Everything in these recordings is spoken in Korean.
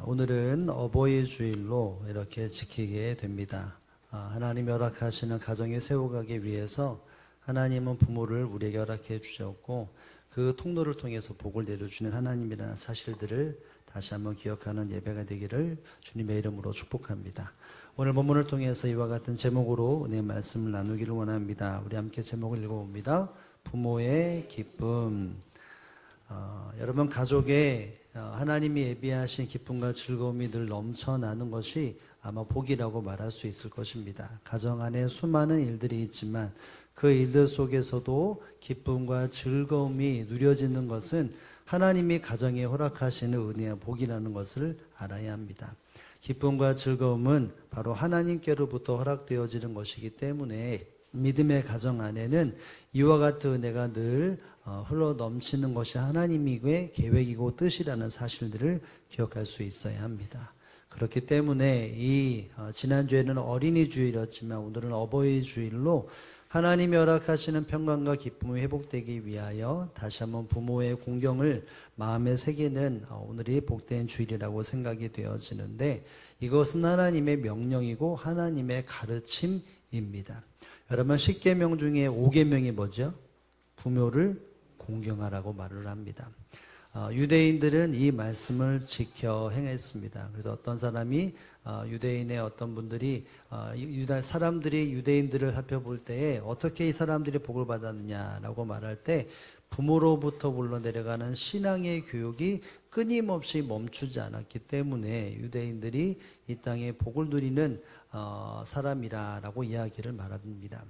오늘은 어버이 주일로 이렇게 지키게 됩니다. 하나님이 허락하시는 가정에 세워가기 위해서 하나님은 부모를 우리에게 허락해 주셨고 그 통로를 통해서 복을 내려주는 하나님이라는 사실들을 다시 한번 기억하는 예배가 되기를 주님의 이름으로 축복합니다. 오늘 본문을 통해서 이와 같은 제목으로 은혜의 말씀을 나누기를 원합니다. 우리 함께 제목을 읽어봅니다. 부모의 기쁨. 여러분 가족에 하나님이 예비하신 기쁨과 즐거움이 늘 넘쳐나는 것이 아마 복이라고 말할 수 있을 것입니다. 가정 안에 수많은 일들이 있지만 그 일들 속에서도 기쁨과 즐거움이 누려지는 것은 하나님이 가정에 허락하시는 은혜와 복이라는 것을 알아야 합니다. 기쁨과 즐거움은 바로 하나님께로부터 허락되어지는 것이기 때문에 믿음의 가정 안에는 이와 같은 은혜가 늘 흘러 넘치는 것이 하나님의 계획이고 뜻이라는 사실들을 기억할 수 있어야 합니다. 그렇기 때문에 지난주에는 어린이 주일이었지만 오늘은 어버이 주일로 하나님이 허락하시는 평강과 기쁨이 회복되기 위하여 다시 한번 부모의 공경을 마음에 새기는 오늘이 복된 주일이라고 생각이 되어지는데 이것은 하나님의 명령이고 하나님의 가르침입니다. 여러분 10계명 중에 5계명이 뭐죠? 부모를 공경하라고 말을 합니다. 유대인들은 이 말씀을 지켜 행했습니다. 그래서 어떤 사람이 유대인의 어떤 분들이 사람들이 유대인들을 살펴볼 때에 어떻게 이 사람들이 복을 받았느냐라고 말할 때 부모로부터 물러내려가는 신앙의 교육이 끊임없이 멈추지 않았기 때문에 유대인들이 이 땅에 복을 누리는 사람이라고 이야기를 말합니다.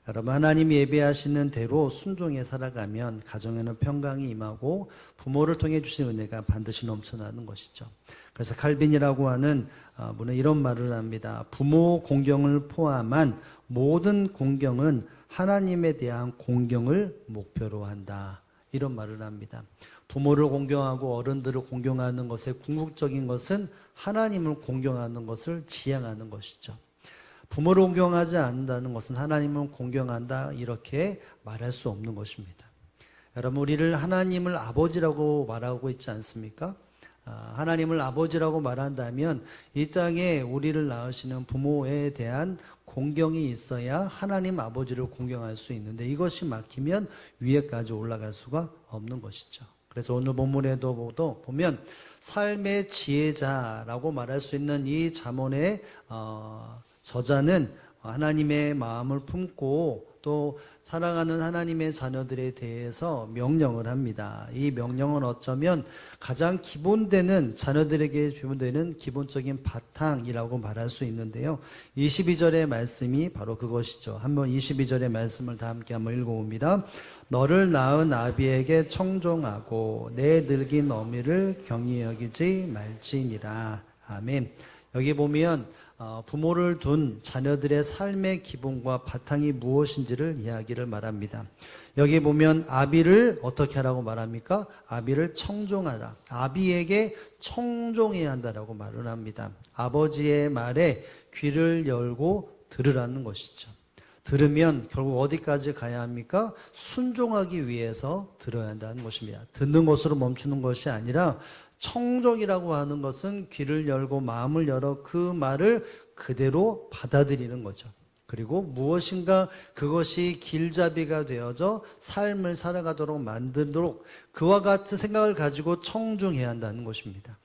여러분 하나님이 예배하시는 대로 순종해 살아가면 가정에는 평강이 임하고 부모를 통해 주신 은혜가 반드시 넘쳐나는 것이죠. 그래서 칼빈이라고 하는 분은 이런 말을 합니다. 부모 공경을 포함한 모든 공경은 하나님에 대한 공경을 목표로 한다. 이런 말을 합니다. 부모를 공경하고 어른들을 공경하는 것의 궁극적인 것은 하나님을 공경하는 것을 지향하는 것이죠. 부모를 공경하지 않는다는 것은 하나님을 공경한다 이렇게 말할 수 없는 것입니다. 여러분 우리를 하나님을 아버지라고 말하고 있지 않습니까? 하나님을 아버지라고 말한다면 이 땅에 우리를 낳으시는 부모에 대한 공경이 있어야 하나님 아버지를 공경할 수 있는데 이것이 막히면 위에까지 올라갈 수가 없는 것이죠. 그래서 오늘 본문에도 보면 삶의 지혜자라고 말할 수 있는 이 잠언의 저자는 하나님의 마음을 품고 또 사랑하는 하나님의 자녀들에 대해서 명령을 합니다. 이 명령은 어쩌면 가장 기본되는 자녀들에게 기본되는 기본적인 바탕이라고 말할 수 있는데요. 22절의 말씀이 바로 그것이죠. 한번 22절의 말씀을 다 함께 한번 읽어봅니다. 너를 낳은 아비에게 청종하고 내 늙은 어미를 경히 여기지 말지니라. 아멘. 여기 보면 부모를 둔 자녀들의 삶의 기본과 바탕이 무엇인지를 이야기를 말합니다. 여기 보면 아비를 어떻게 하라고 말합니까? 아비를 청종하라. 아비에게 청종해야 한다라고 말을 합니다. 아버지의 말에 귀를 열고 들으라는 것이죠. 들으면 결국 어디까지 가야 합니까? 순종하기 위해서 들어야 한다는 것입니다. 듣는 것으로 멈추는 것이 아니라 청종이라고 하는 것은 귀를 열고 마음을 열어 그 말을 그대로 받아들이는 거죠. 그리고 무엇인가 그것이 길잡이가 되어져 삶을 살아가도록 만들도록 그와 같은 생각을 가지고 청중해야 한다는 것입니다.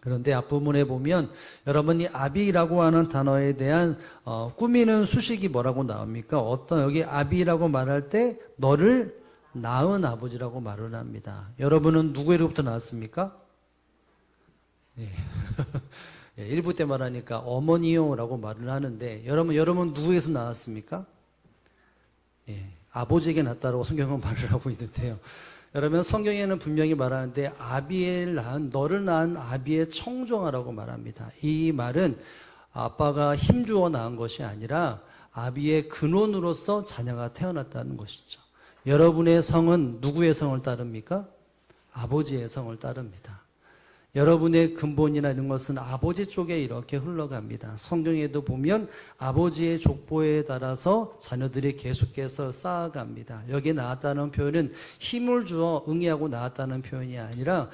그런데 앞부분에 보면 여러분이 아비라고 하는 단어에 대한 꾸미는 수식이 뭐라고 나옵니까? 여기 아비라고 말할 때 너를 낳은 아버지라고 말을 합니다. 여러분은 누구로부터 나왔습니까? 예. 예, 1부 때 말하니까 어머니요라고 말을 하는데 여러분 누구에서 나왔습니까? 예, 아버지에게 낳았다고 성경은 말을 하고 있는데요. 여러분 성경에는 분명히 말하는데 아비를 낳은 너를 낳은 아비의 청종하라고 말합니다. 이 말은 아빠가 힘주어 낳은 것이 아니라 아비의 근원으로서 자녀가 태어났다는 것이죠. 여러분의 성은 누구의 성을 따릅니까? 아버지의 성을 따릅니다. 여러분의 근본이나 이런 것은 아버지 쪽에 이렇게 흘러갑니다. 성경에도 보면 아버지의 족보에 따라서 자녀들이 계속해서 쌓아갑니다. 여기에 나왔다는 표현은 힘을 주어 응애하고 나왔다는 표현이 아니라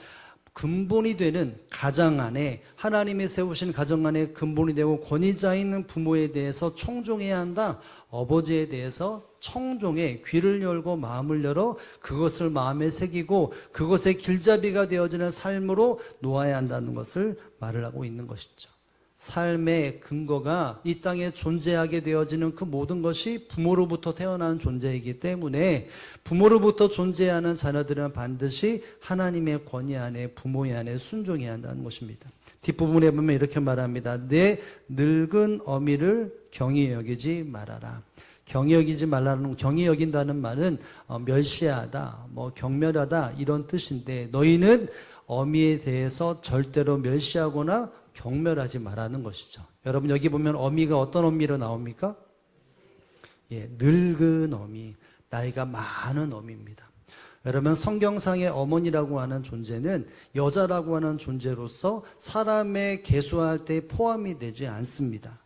근본이 되는 가정 안에 하나님이 세우신 가정 안에 근본이 되고 권위자 있는 부모에 대해서 청종해야 한다. 아버지에 대해서 청종해 귀를 열고 마음을 열어 그것을 마음에 새기고 그것의 길잡이가 되어지는 삶으로 놓아야 한다는 것을 말을 하고 있는 것이죠. 삶의 근거가 이 땅에 존재하게 되어지는 그 모든 것이 부모로부터 태어난 존재이기 때문에 부모로부터 존재하는 자녀들은 반드시 하나님의 권위 안에 부모의 안에 순종해야 한다는 것입니다. 뒷부분에 보면 이렇게 말합니다. 내 늙은 어미를 경히 여기지 말아라. 경히 여기지 말라는, 경히 여긴다는 말은 멸시하다, 경멸하다 이런 뜻인데, 너희는 어미에 대해서 절대로 멸시하거나 경멸하지 말라는 것이죠. 여러분 여기 보면 어미가 어떤 어미로 나옵니까? 예, 늙은 어미, 나이가 많은 어미입니다. 여러분 성경상의 어머니라고 하는 존재는 여자라고 하는 존재로서 사람의 계수할 때 포함이 되지 않습니다.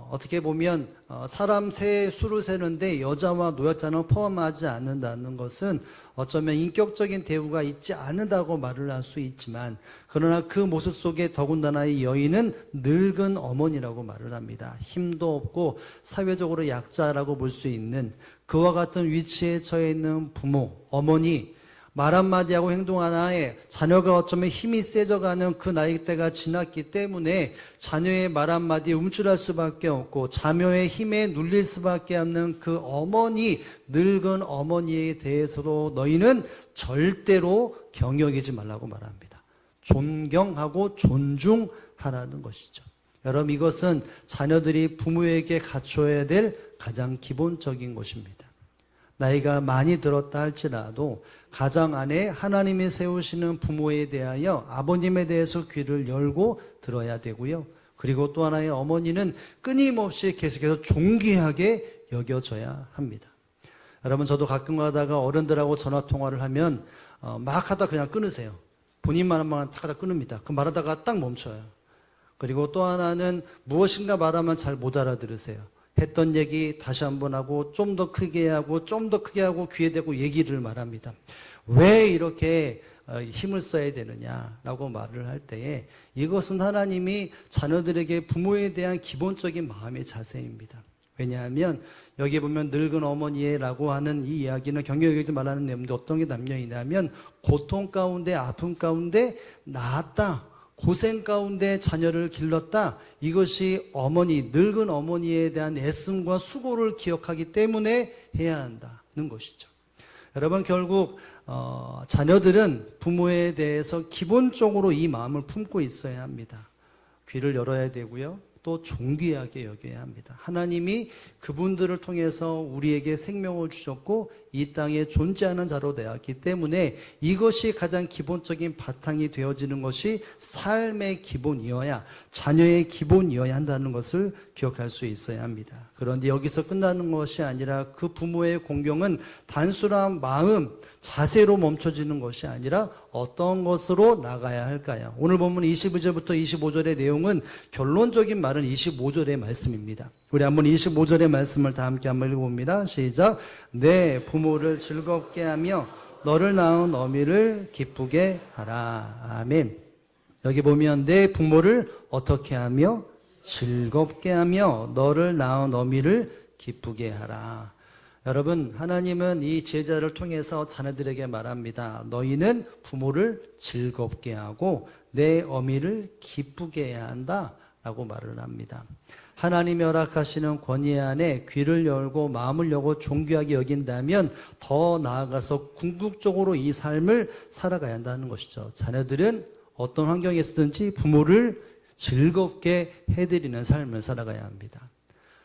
어떻게 보면 사람 수를 세는데 여자와 노약자는 포함하지 않는다는 것은 어쩌면 인격적인 대우가 있지 않는다고 말을 할 수 있지만, 그러나 그 모습 속에 더군다나 이 여인은 늙은 어머니라고 말을 합니다. 힘도 없고 사회적으로 약자라고 볼 수 있는 그와 같은 위치에 처해 있는 부모, 어머니, 말 한마디 하고 행동 하나에 자녀가 어쩌면 힘이 세져가는 그 나이대가 지났기 때문에 자녀의 말 한마디에 움츠랄 수밖에 없고 자녀의 힘에 눌릴 수밖에 없는 그 어머니, 늙은 어머니에 대해서도 너희는 절대로 경여기지 말라고 말합니다. 존경하고 존중하라는 것이죠. 여러분 이것은 자녀들이 부모에게 갖춰야 될 가장 기본적인 것입니다. 나이가 많이 들었다 할지라도 가정 안에 하나님이 세우시는 부모에 대하여 아버님에 대해서 귀를 열고 들어야 되고요. 그리고 또 하나의 어머니는 끊임없이 계속해서 존귀하게 여겨져야 합니다. 여러분 저도 가끔 가다가 어른들하고 전화통화를 하면 막 하다 그냥 끊으세요. 본인만 딱 하다 끊습니다. 그 말하다가 딱 멈춰요. 그리고 또 하나는 무엇인가 말하면 잘 못 알아들으세요. 했던 얘기 다시 한번 하고 좀 더 크게 하고 좀 더 크게 하고 귀에 대고 얘기를 말합니다. 왜 이렇게 힘을 써야 되느냐라고 말을 할 때에 이것은 하나님이 자녀들에게 부모에 대한 기본적인 마음의 자세입니다. 왜냐하면 여기 보면 늙은 어머니라고 하는 이 이야기는 경외 여기지 말라는 내용도 어떤 게 담겨 있냐면 고통 가운데 아픔 가운데 낳았다. 고생 가운데 자녀를 길렀다. 이것이 어머니, 늙은 어머니에 대한 애씀과 수고를 기억하기 때문에 해야 한다는 것이죠. 여러분 결국 자녀들은 부모에 대해서 기본적으로 이 마음을 품고 있어야 합니다. 귀를 열어야 되고요. 또 존귀하게 여겨야 합니다. 하나님이 그분들을 통해서 우리에게 생명을 주셨고 이 땅에 존재하는 자로 되었기 때문에 이것이 가장 기본적인 바탕이 되어지는 것이 삶의 기본이어야, 자녀의 기본이어야 한다는 것을 기억할 수 있어야 합니다. 그런데 여기서 끝나는 것이 아니라 그 부모의 공경은 단순한 마음, 자세로 멈춰지는 것이 아니라 어떤 것으로 나가야 할까요? 오늘 본문 22절부터 25절의 내용은 결론적인 말은 25절의 말씀입니다. 우리 한번 25절의 말씀을 다 함께 한번 읽어봅니다. 시작. 내 부모를 즐겁게 하며 너를 낳은 어미를 기쁘게 하라. 아멘. 여기 보면 내 부모를 어떻게 하며 즐겁게 하며 너를 낳은 어미를 기쁘게 하라. 여러분 하나님은 이 제자를 통해서 자녀들에게 말합니다. 너희는 부모를 즐겁게 하고 내 어미를 기쁘게 해야 한다 라고 말을 합니다. 하나님이 허락하시는 권위 안에 귀를 열고 마음을 열고 존귀하게 여긴다면 더 나아가서 궁극적으로 이 삶을 살아가야 한다는 것이죠. 자녀들은 어떤 환경에서든지 부모를 즐겁게 해드리는 삶을 살아가야 합니다.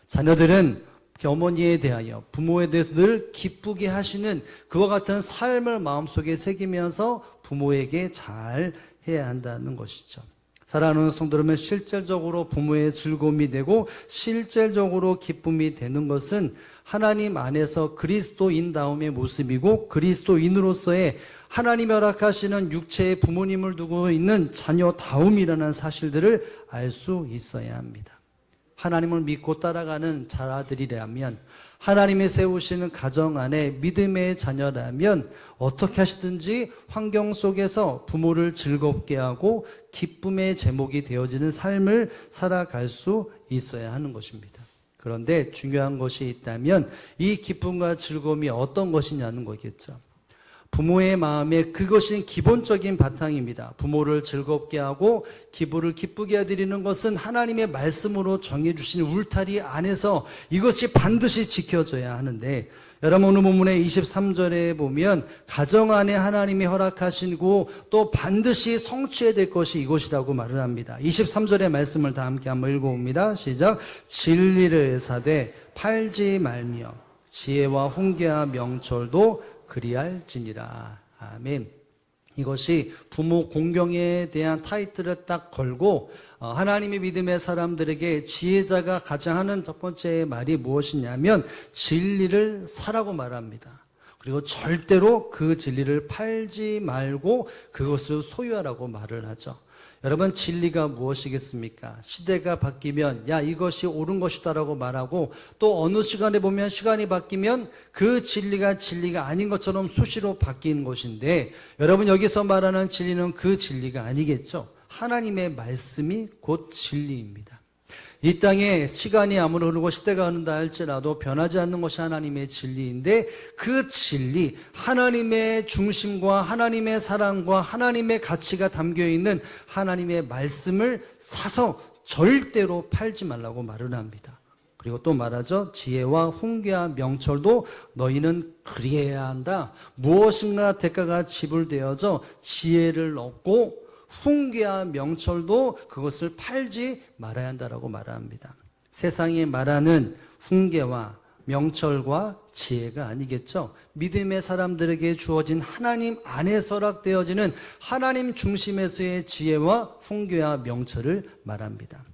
자녀들은 어머니에 대하여 부모에 대해서 늘 기쁘게 하시는 그와 같은 삶을 마음속에 새기면서 부모에게 잘 해야 한다는 것이죠. 사랑하는 성도라면 실질적으로 부모의 즐거움이 되고 실질적으로 기쁨이 되는 것은 하나님 안에서 그리스도인다움의 모습이고 그리스도인으로서의 하나님이 허락하시는 육체의 부모님을 두고 있는 자녀다움이라는 사실들을 알 수 있어야 합니다. 하나님을 믿고 따라가는 자들이라면 하나님이 세우시는 가정 안에 믿음의 자녀라면 어떻게 하시든지 환경 속에서 부모를 즐겁게 하고 기쁨의 제목이 되어지는 삶을 살아갈 수 있어야 하는 것입니다. 그런데 중요한 것이 있다면 이 기쁨과 즐거움이 어떤 것이냐는 거겠죠. 부모의 마음에 그것이 기본적인 바탕입니다. 부모를 즐겁게 하고 기부를 기쁘게 해드리는 것은 하나님의 말씀으로 정해주신 울타리 안에서 이것이 반드시 지켜져야 하는데, 여러분 오늘 본문의 23절에 보면 가정 안에 하나님이 허락하시고 또 반드시 성취해야 될 것이 이것이라고 말을 합니다. 23절의 말씀을 다 함께 한번 읽어봅니다. 시작. 진리를 사되 팔지 말며 지혜와 훈계와 명철도 그리할지니라. 아멘. 이것이 부모 공경에 대한 타이틀을 딱 걸고 하나님의 믿음의 사람들에게 지혜자가 가장 하는 첫 번째 말이 무엇이냐면 진리를 사라고 말합니다. 그리고 절대로 그 진리를 팔지 말고 그것을 소유하라고 말을 하죠. 여러분, 진리가 무엇이겠습니까? 시대가 바뀌면 야 이것이 옳은 것이다라고 말하고 또 어느 시간에 보면 시간이 바뀌면 그 진리가 아닌 것처럼 수시로 바뀐 것인데, 여러분 여기서 말하는 진리는 그 진리가 아니겠죠. 하나님의 말씀이 곧 진리입니다. 이 땅에 시간이 아무리 흐르고 시대가 흐른다 할지라도 변하지 않는 것이 하나님의 진리인데, 그 진리, 하나님의 중심과 하나님의 사랑과 하나님의 가치가 담겨있는 하나님의 말씀을 사서 절대로 팔지 말라고 말을 합니다. 그리고 또 말하죠. 지혜와 훈계와 명철도 너희는 그리해야 한다. 무엇인가 대가가 지불되어져 지혜를 얻고 훈계와 명철도 그것을 팔지 말아야 한다라고 말합니다. 세상이 말하는 훈계와 명철과 지혜가 아니겠죠. 믿음의 사람들에게 주어진 하나님 안에 서락되어지는 하나님 중심에서의 지혜와 훈계와 명철을 말합니다.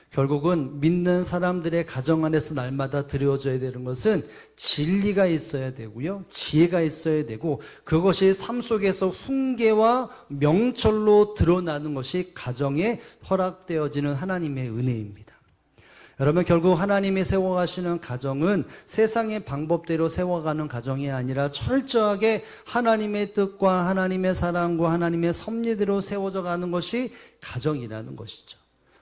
결국은 믿는 사람들의 가정 안에서 날마다 드려져야 되는 것은 진리가 있어야 되고요, 지혜가 있어야 되고, 그것이 삶 속에서 훈계와 명철로 드러나는 것이 가정에 허락되어지는 하나님의 은혜입니다. 여러분, 결국 하나님이 세워가시는 가정은 세상의 방법대로 세워가는 가정이 아니라 철저하게 하나님의 뜻과 하나님의 사랑과 하나님의 섭리대로 세워져 가는 것이 가정이라는 것이죠.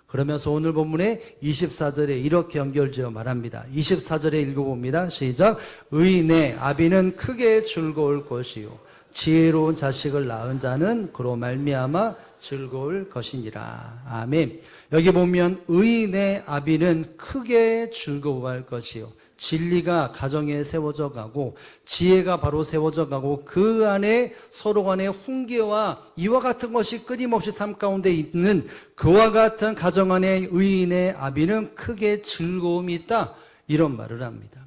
그러면서 오늘 본문의 24절에 이렇게 연결지어 말합니다. 24절에 읽어봅니다. 시작. 의인의 아비는 크게 즐거울 것이요 지혜로운 자식을 낳은 자는 그로 말미암아 즐거울 것이니라. 아멘. 여기 보면 의인의 아비는 크게 즐거워할 것이요, 진리가 가정에 세워져 가고 지혜가 바로 세워져 가고 그 안에 서로 간의 훈계와 이와 같은 것이 끊임없이 삶 가운데 있는 그와 같은 가정 안에 의인의 아비는 크게 즐거움이 있다, 이런 말을 합니다.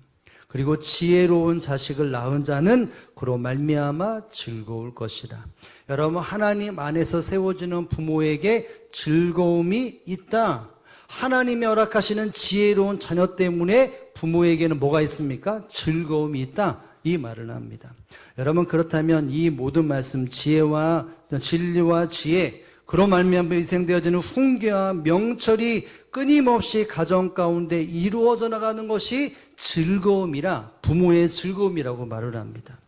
그리고 지혜로운 자식을 낳은 자는 그로 말미암아 즐거울 것이라. 여러분, 하나님 안에서 세워지는 부모에게 즐거움이 있다. 하나님이 허락하시는 지혜로운 자녀 때문에 부모에게는 뭐가 있습니까? 즐거움이 있다, 이 말을 합니다. 여러분, 그렇다면 이 모든 말씀, 지혜와 진리와 지혜, 그로 말미암아 희생되어지는 훈계와 명철이 끊임없이 가정 가운데 이루어져 나가는 것이 즐거움이라, 부모의 즐거움이라고 말을 합니다.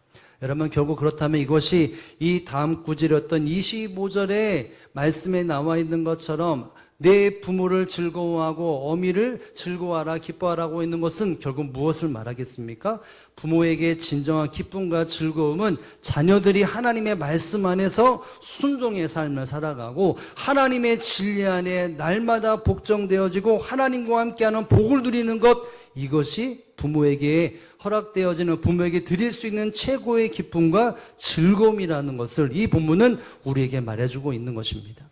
여러분, 결국 그렇다면 이것이 이 다음 구절이었던 25절의 말씀에 나와 있는 것처럼 내 부모를 즐거워하고 어미를 즐거워하라, 기뻐하라고 있는 것은 결국 무엇을 말하겠습니까? 부모에게 진정한 기쁨과 즐거움은 자녀들이 하나님의 말씀 안에서 순종의 삶을 살아가고 하나님의 진리 안에 날마다 복종되어지고 하나님과 함께하는 복을 누리는 것, 이것이 부모에게 허락되어지는, 부모에게 드릴 수 있는 최고의 기쁨과 즐거움이라는 것을 이 본문은 우리에게 말해주고 있는 것입니다.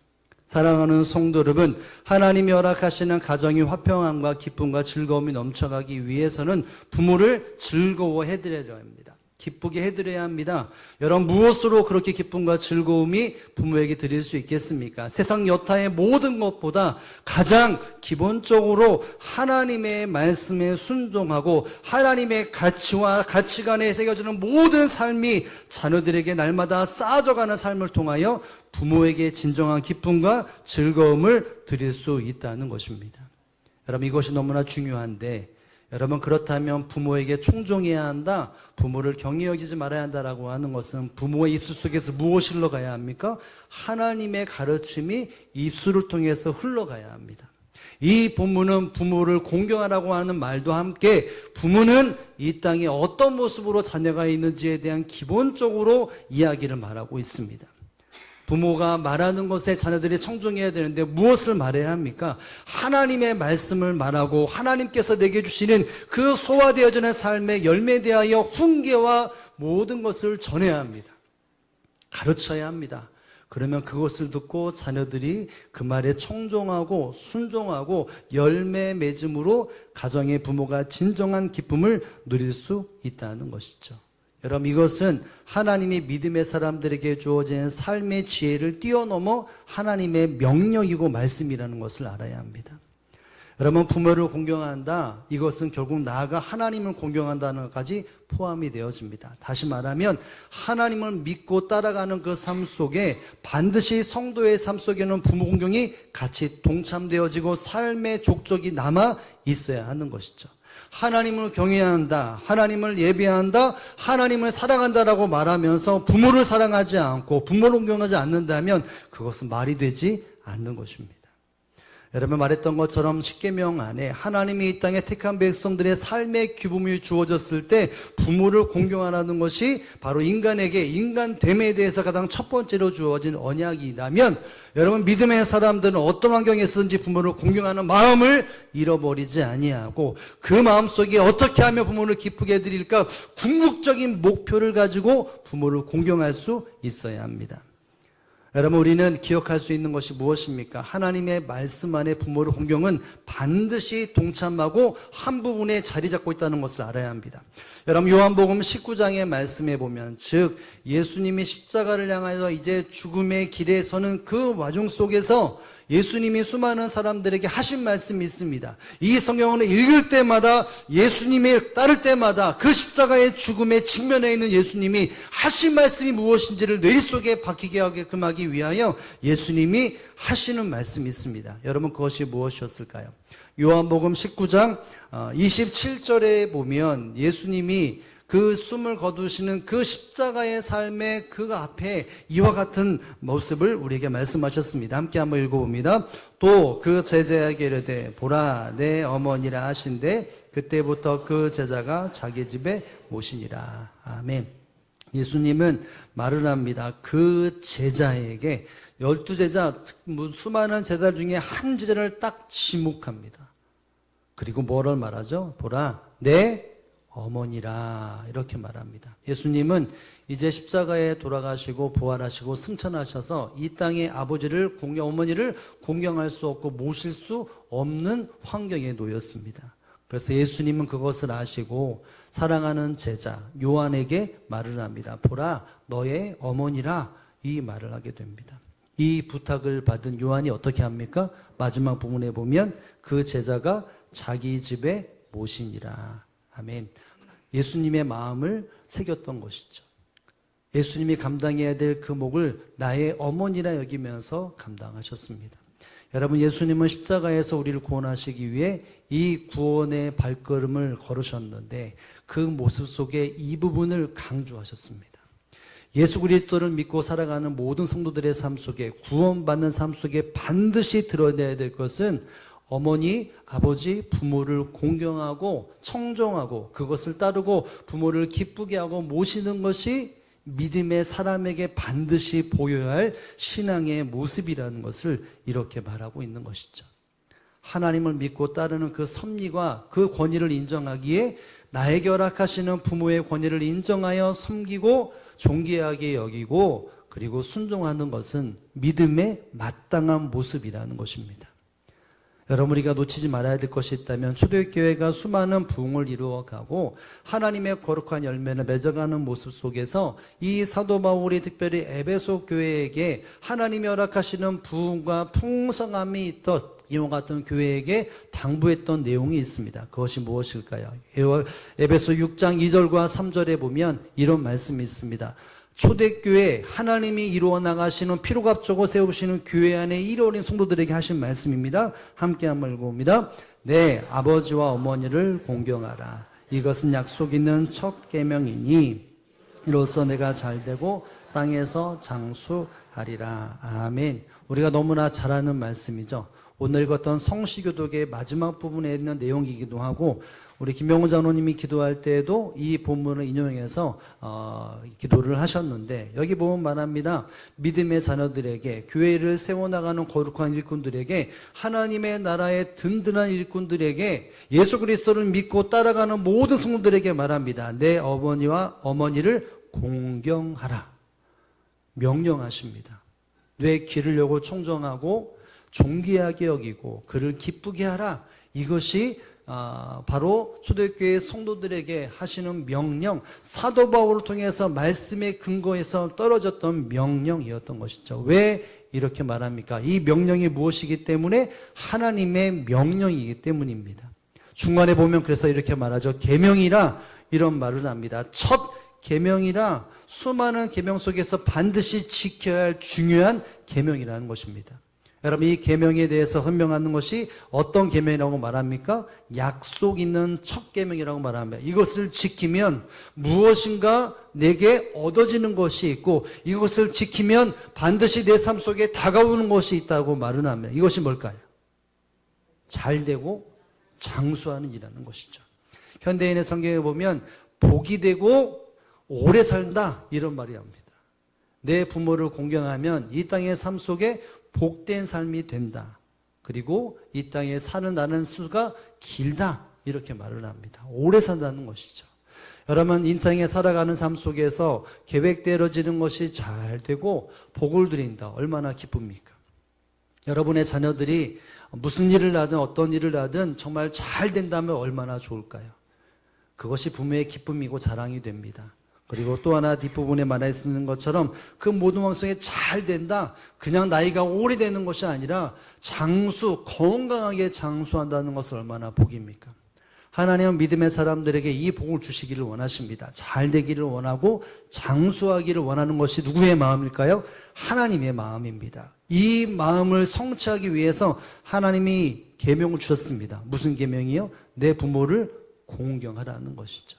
사랑하는 성도 여러분, 하나님이 허락하시는 가정이 화평함과 기쁨과 즐거움이 넘쳐가기 위해서는 부모를 즐거워해드려야 합니다. 기쁘게 해드려야 합니다. 여러분, 무엇으로 그렇게 기쁨과 즐거움이 부모에게 드릴 수 있겠습니까? 세상 여타의 모든 것보다 가장 기본적으로 하나님의 말씀에 순종하고 하나님의 가치와 가치관에 새겨지는 모든 삶이 자녀들에게 날마다 쌓아져가는 삶을 통하여 부모에게 진정한 기쁨과 즐거움을 드릴 수 있다는 것입니다. 여러분, 이것이 너무나 중요한데, 여러분, 그렇다면 부모에게 충종해야 한다, 부모를 경히 여기지 말아야 한다라고 하는 것은 부모의 입술 속에서 무엇이 흘러가야 합니까? 하나님의 가르침이 입술을 통해서 흘러가야 합니다. 이 본문은 부모를 공경하라고 하는 말도 함께 부모는 이 땅에 어떤 모습으로 자녀가 있는지에 대한 기본적으로 이야기를 말하고 있습니다. 부모가 말하는 것에 자녀들이 청종해야 되는데 무엇을 말해야 합니까? 하나님의 말씀을 말하고 하나님께서 내게 주시는 그 소화되어지는 삶의 열매에 대하여 훈계와 모든 것을 전해야 합니다. 가르쳐야 합니다. 그러면 그것을 듣고 자녀들이 그 말에 청종하고 순종하고 열매 맺음으로 가정의 부모가 진정한 기쁨을 누릴 수 있다는 것이죠. 여러분, 이것은 하나님이 믿음의 사람들에게 주어진 삶의 지혜를 뛰어넘어 하나님의 명령이고 말씀이라는 것을 알아야 합니다. 여러분, 부모를 공경한다, 이것은 결국 나아가 하나님을 공경한다는 것까지 포함이 되어집니다. 다시 말하면 하나님을 믿고 따라가는 그 삶 속에 반드시 성도의 삶 속에는 부모 공경이 같이 동참되어지고 삶의 족적이 남아 있어야 하는 것이죠. 하나님을 경외해야 한다, 하나님을 예배한다, 하나님을 사랑한다라고 말하면서 부모를 사랑하지 않고 부모를 공경하지 않는다면 그것은 말이 되지 않는 것입니다. 여러분, 말했던 것처럼 십계명 안에 하나님이 이 땅에 택한 백성들의 삶의 규범이 주어졌을 때 부모를 공경하라는 것이 바로 인간에게 인간됨에 대해서 가장 첫 번째로 주어진 언약이라면, 여러분, 믿음의 사람들은 어떤 환경에서든지 부모를 공경하는 마음을 잃어버리지 아니하고 그 마음속에 어떻게 하면 부모를 기쁘게 해드릴까 궁극적인 목표를 가지고 부모를 공경할 수 있어야 합니다. 여러분, 우리는 기억할 수 있는 것이 무엇입니까? 하나님의 말씀 안에 부모를 공경은 반드시 동참하고 한 부분에 자리 잡고 있다는 것을 알아야 합니다. 여러분, 요한복음 19장의 말씀에 보면, 즉 예수님이 십자가를 향하여 이제 죽음의 길에 서는 그 와중 속에서 예수님이 수많은 사람들에게 하신 말씀이 있습니다. 이 성경을 읽을 때마다, 예수님을 따를 때마다 그 십자가의 죽음에 직면해 있는 예수님이 하신 말씀이 무엇인지를 뇌 속에 박히게 하게끔 하기 위하여 예수님이 하시는 말씀이 있습니다. 여러분, 그것이 무엇이었을까요? 요한복음 19장 27절에 보면 예수님이 그 숨을 거두시는 그 십자가의 삶의 그 앞에 이와 같은 모습을 우리에게 말씀하셨습니다. 함께 한번 읽어봅니다. 또 그 제자에게 이르되 보라 내 어머니라 하신대 그때부터 그 제자가 자기 집에 모시니라. 아멘. 예수님은 말을 합니다. 그 제자에게 12제자, 수많은 제자 중에 한 제자를 딱 지목합니다. 그리고 뭐를 말하죠? 보라 내 어머니라, 이렇게 말합니다. 예수님은 이제 십자가에 돌아가시고 부활하시고 승천하셔서 이 땅의 아버지를 어머니를 공경할 수 없고 모실 수 없는 환경에 놓였습니다. 그래서 예수님은 그것을 아시고 사랑하는 제자 요한에게 말을 합니다. 보라 너의 어머니라, 이 말을 하게 됩니다. 이 부탁을 받은 요한이 어떻게 합니까? 마지막 부분에 보면 그 제자가 자기 집에 모시니라. 아멘. 예수님의 마음을 새겼던 것이죠. 예수님이 감당해야 될 그 몫을 나의 어머니라 여기면서 감당하셨습니다. 여러분, 예수님은 십자가에서 우리를 구원하시기 위해 이 구원의 발걸음을 걸으셨는데 그 모습 속에 이 부분을 강조하셨습니다. 예수 그리스도를 믿고 살아가는 모든 성도들의 삶 속에, 구원받는 삶 속에 반드시 드러내야 될 것은 어머니, 아버지, 부모를 공경하고 청종하고 그것을 따르고 부모를 기쁘게 하고 모시는 것이 믿음의 사람에게 반드시 보여야 할 신앙의 모습이라는 것을 이렇게 말하고 있는 것이죠. 하나님을 믿고 따르는 그 섭리와 그 권위를 인정하기에 나에게 허락하시는 부모의 권위를 인정하여 섬기고 존귀하게 여기고 그리고 순종하는 것은 믿음의 마땅한 모습이라는 것입니다. 여러분, 우리가 놓치지 말아야 될 것이 있다면 초대교회가 수많은 부흥을 이루어가고 하나님의 거룩한 열매를 맺어가는 모습 속에서 이 사도 바울이 특별히 에베소 교회에게 하나님이 허락하시는 부흥과 풍성함이 있듯 이와 같은 교회에게 당부했던 내용이 있습니다. 그것이 무엇일까요? 에베소 6장 2절과 3절에 보면 이런 말씀이 있습니다. 초대교회, 하나님이 이루어 나가시는 피로값 적어 세우시는 교회 안에 이뤄린 성도들에게 하신 말씀입니다. 함께 한번 읽어봅니다. 내 아버지와 어머니를 공경하라. 이것은 약속 있는 첫 계명이니 이로써 내가 잘되고 땅에서 장수하리라. 아멘. 우리가 너무나 잘 아는 말씀이죠. 오늘 읽었던 성시교독의 마지막 부분에 있는 내용이기도 하고, 우리 김명훈 장로님이 기도할 때에도 이 본문을 인용해서 기도를 하셨는데, 여기 보면 말합니다. 믿음의 자녀들에게, 교회를 세워나가는 거룩한 일꾼들에게, 하나님의 나라의 든든한 일꾼들에게, 예수 그리스도를 믿고 따라가는 모든 성도들에게 말합니다. 내 어머니와 어머니를 공경하라. 명령하십니다. 뇌 기르려고 청정하고 존귀하게 여기고 그를 기쁘게 하라. 이것이 바로 초대교회 성도들에게 하시는 명령, 사도 바울을 통해서 말씀의 근거에서 떨어졌던 명령이었던 것이죠. 왜 이렇게 말합니까? 이 명령이 무엇이기 때문에? 하나님의 명령이기 때문입니다. 중간에 보면 그래서 이렇게 말하죠. 계명이라 이런 말을 합니다. 첫 계명이라 수많은 계명 속에서 반드시 지켜야 할 중요한 계명이라는 것입니다. 여러분, 이 계명에 대해서 설명하는 것이 어떤 계명이라고 말합니까? 약속 있는 첫 계명이라고 말합니다. 이것을 지키면 무엇인가 내게 얻어지는 것이 있고, 이것을 지키면 반드시 내 삶 속에 다가오는 것이 있다고 말을 합니다. 이것이 뭘까요? 잘되고 장수하는 일이라는 것이죠. 현대인의 성경에 보면 복이 되고 오래 살다 이런 말이 합니다. 내 부모를 공경하면 이 땅의 삶 속에 복된 삶이 된다. 그리고 이 땅에 사는 나는 수가 길다. 이렇게 말을 합니다. 오래 산다는 것이죠. 여러분, 이 땅에 살아가는 삶 속에서 계획대로지는 것이 잘 되고 복을 드린다. 얼마나 기쁩니까? 여러분의 자녀들이 무슨 일을 하든 어떤 일을 하든 정말 잘 된다면 얼마나 좋을까요? 그것이 부모의 기쁨이고 자랑이 됩니다. 그리고 또 하나 뒷부분에 말해 있는 것처럼 그 모든 방송에 잘 된다. 그냥 나이가 오래되는 것이 아니라 장수, 건강하게 장수한다는 것은 얼마나 복입니까? 하나님은 믿음의 사람들에게 이 복을 주시기를 원하십니다. 잘 되기를 원하고 장수하기를 원하는 것이 누구의 마음일까요? 하나님의 마음입니다. 이 마음을 성취하기 위해서 하나님이 계명을 주셨습니다. 무슨 계명이요? 내 부모를 공경하라는 것이죠.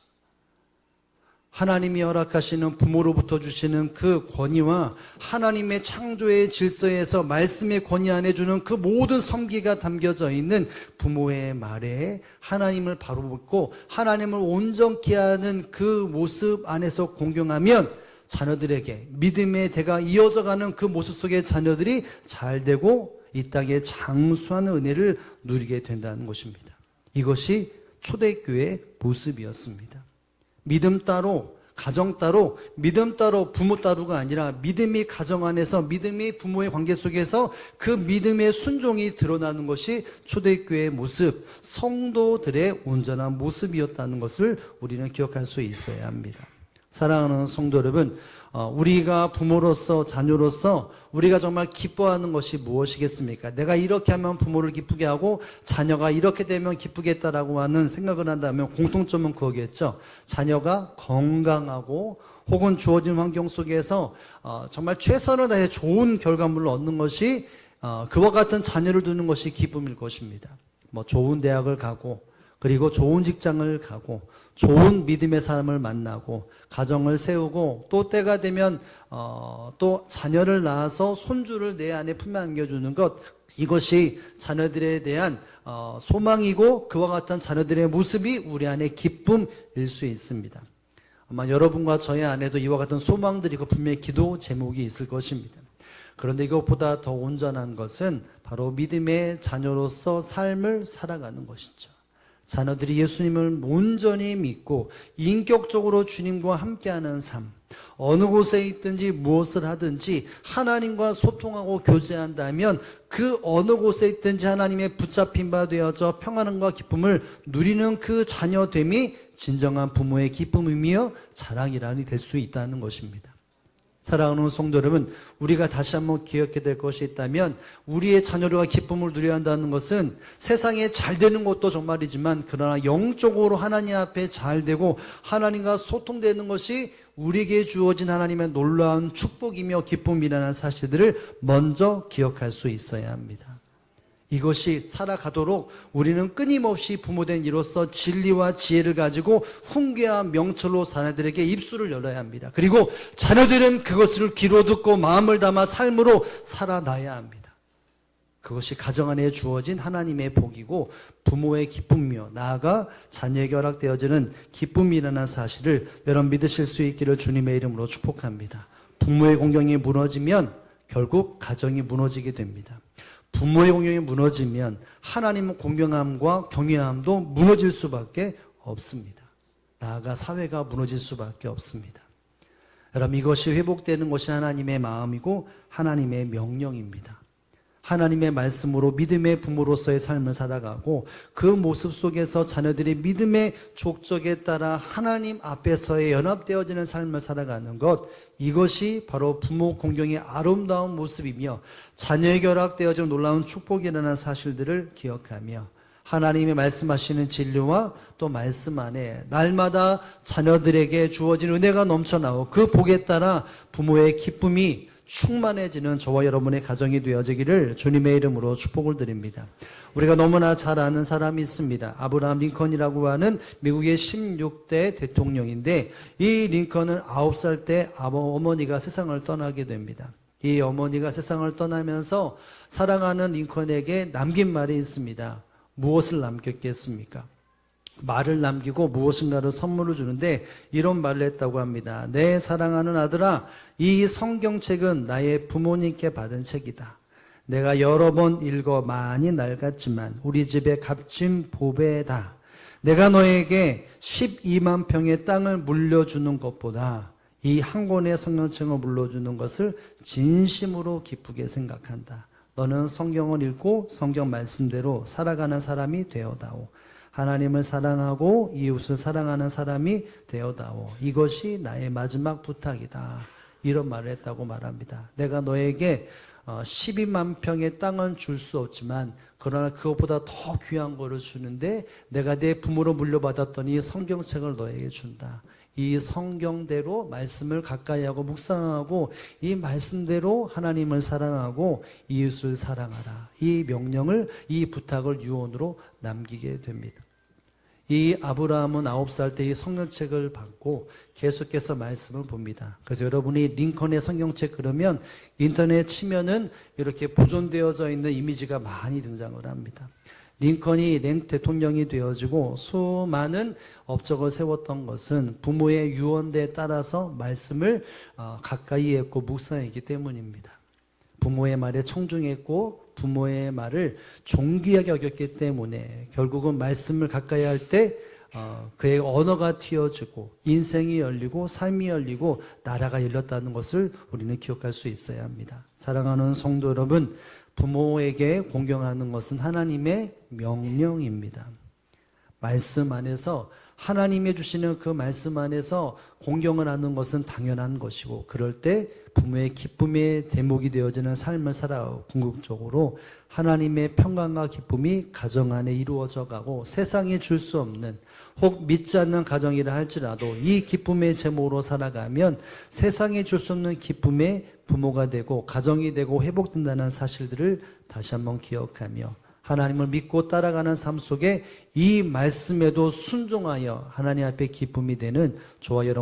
하나님이 허락하시는 부모로부터 주시는 그 권위와 하나님의 창조의 질서에서 말씀의 권위 안에 주는 그 모든 섬기가 담겨져 있는 부모의 말에 하나님을 바로 묻고 하나님을 온전케 하는 그 모습 안에서 공경하면 자녀들에게 믿음의 대가 이어져가는 그 모습 속에 자녀들이 잘되고 이 땅에 장수하는 은혜를 누리게 된다는 것입니다. 이것이 초대교회의 모습이었습니다. 믿음 따로, 가정 따로, 믿음 따로, 부모 따로가 아니라 믿음이 가정 안에서, 믿음이 부모의 관계 속에서 그 믿음의 순종이 드러나는 것이 초대교회의 모습, 성도들의 온전한 모습이었다는 것을 우리는 기억할 수 있어야 합니다. 사랑하는 성도 여러분, 우리가 부모로서, 자녀로서 우리가 정말 기뻐하는 것이 무엇이겠습니까? 내가 이렇게 하면 부모를 기쁘게 하고 자녀가 이렇게 되면 기쁘겠다라고 하는 생각을 한다면 공통점은 그거겠죠. 자녀가 건강하고 혹은 주어진 환경 속에서 정말 최선을 다해 좋은 결과물을 얻는 것이 그와 같은 자녀를 두는 것이 기쁨일 것입니다. 좋은 대학을 가고 그리고 좋은 직장을 가고 좋은 믿음의 사람을 만나고 가정을 세우고 또 때가 되면 또 자녀를 낳아서 손주를 내 안에 품에 안겨주는 것, 이것이 자녀들에 대한 소망이고 그와 같은 자녀들의 모습이 우리 안에 기쁨일 수 있습니다. 아마 여러분과 저의 안에도 이와 같은 소망들이 있고 분명히 기도 제목이 있을 것입니다. 그런데 이것보다 더 온전한 것은 바로 믿음의 자녀로서 삶을 살아가는 것이죠. 자녀들이 예수님을 온전히 믿고 인격적으로 주님과 함께하는 삶, 어느 곳에 있든지 무엇을 하든지 하나님과 소통하고 교제한다면 그 어느 곳에 있든지 하나님의 붙잡힌 바 되어져 평안함과 기쁨을 누리는 그 자녀됨이 진정한 부모의 기쁨이며 자랑이란이 될 수 있다는 것입니다. 사랑하는 성도 여러분, 우리가 다시 한번 기억해야 될 것이 있다면 우리의 자녀가 기쁨을 누려야 한다는 것은 세상에 잘 되는 것도 정말이지만 그러나 영적으로 하나님 앞에 잘 되고 하나님과 소통되는 것이 우리에게 주어진 하나님의 놀라운 축복이며 기쁨이라는 사실들을 먼저 기억할 수 있어야 합니다. 이것이 살아가도록 우리는 끊임없이 부모된 이로서 진리와 지혜를 가지고 훈계와 명철로 자녀들에게 입술을 열어야 합니다. 그리고 자녀들은 그것을 귀로 듣고 마음을 담아 삶으로 살아나야 합니다. 그것이 가정 안에 주어진 하나님의 복이고 부모의 기쁨이며 나아가 자녀에게 허락되어지는 기쁨이라는 사실을 여러분 믿으실 수 있기를 주님의 이름으로 축복합니다. 부모의 공경이 무너지면 결국 가정이 무너지게 됩니다. 부모의 공경이 무너지면 하나님의 공경함과 경외함도 무너질 수밖에 없습니다. 나아가 사회가 무너질 수밖에 없습니다. 여러분 이것이 회복되는 것이 하나님의 마음이고 하나님의 명령입니다. 하나님의 말씀으로 믿음의 부모로서의 삶을 살아가고 그 모습 속에서 자녀들이 믿음의 족적에 따라 하나님 앞에서의 연합되어지는 삶을 살아가는 것, 이것이 바로 부모 공경의 아름다운 모습이며 자녀에게 허락되어지는 놀라운 축복이라는 사실들을 기억하며 하나님이 말씀하시는 진리와 또 말씀 안에 날마다 자녀들에게 주어진 은혜가 넘쳐나오고 그 복에 따라 부모의 기쁨이 충만해지는 저와 여러분의 가정이 되어지기를 주님의 이름으로 축복을 드립니다. 우리가 너무나 잘 아는 사람이 있습니다. 아브라함 링컨이라고 하는 미국의 16대 대통령인데 이 링컨은 9살 때 어머니가 세상을 떠나게 됩니다. 이 어머니가 세상을 떠나면서 사랑하는 링컨에게 남긴 말이 있습니다. 무엇을 남겼겠습니까? 말을 남기고 무엇인가를 선물을 주는데 이런 말을 했다고 합니다. 내 사랑하는 아들아, 이 성경책은 나의 부모님께 받은 책이다. 내가 여러 번 읽어 많이 낡았지만 우리 집의 값진 보배다. 내가 너에게 12만 평의 땅을 물려주는 것보다 이 한 권의 성경책을 물려주는 것을 진심으로 기쁘게 생각한다. 너는 성경을 읽고 성경 말씀대로 살아가는 사람이 되어다오. 하나님을 사랑하고 이웃을 사랑하는 사람이 되어다오. 이것이 나의 마지막 부탁이다. 이런 말을 했다고 말합니다. 내가 너에게 12만 평의 땅은 줄 수 없지만 그러나 그것보다 더 귀한 거를 주는데 내가 내 부모로 물려받았던 이 성경책을 너에게 준다. 이 성경대로 말씀을 가까이 하고 묵상하고 이 말씀대로 하나님을 사랑하고 이웃을 사랑하라. 이 명령을, 이 부탁을 유언으로 남기게 됩니다. 이 아브라함은 9살 때 이 성경책을 받고 계속해서 말씀을 봅니다. 그래서 여러분이 링컨의 성경책 그러면 인터넷 치면은 이렇게 보존되어져 있는 이미지가 많이 등장을 합니다. 링컨이 대통령이 되어지고 수많은 업적을 세웠던 것은 부모의 유언대에 따라서 말씀을 가까이 했고 묵상했기 때문입니다. 부모의 말에 청중했고 부모의 말을 존귀하게 여겼기 때문에 결국은 말씀을 가까이 할 때 그의 언어가 튀어지고 인생이 열리고 삶이 열리고 나라가 열렸다는 것을 우리는 기억할 수 있어야 합니다. 사랑하는 성도 여러분, 부모에게 공경하는 것은 하나님의 명령입니다. 말씀 안에서 하나님이 주시는 그 말씀 안에서 공경을 하는 것은 당연한 것이고 그럴 때 부모의 기쁨의 대목이 되어지는 삶을 살아가고 궁극적으로 하나님의 평강과 기쁨이 가정 안에 이루어져 가고 세상에 줄 수 없는 혹 믿지 않는 가정이라 할지라도 이 기쁨의 제목으로 살아가면 세상에 줄 수 없는 기쁨의 부모가 되고 가정이 되고 회복된다는 사실들을 다시 한번 기억하며 하나님을 믿고 따라가는 삶 속에 이 말씀에도 순종하여 하나님 앞에 기쁨이 되는 저와 여러분의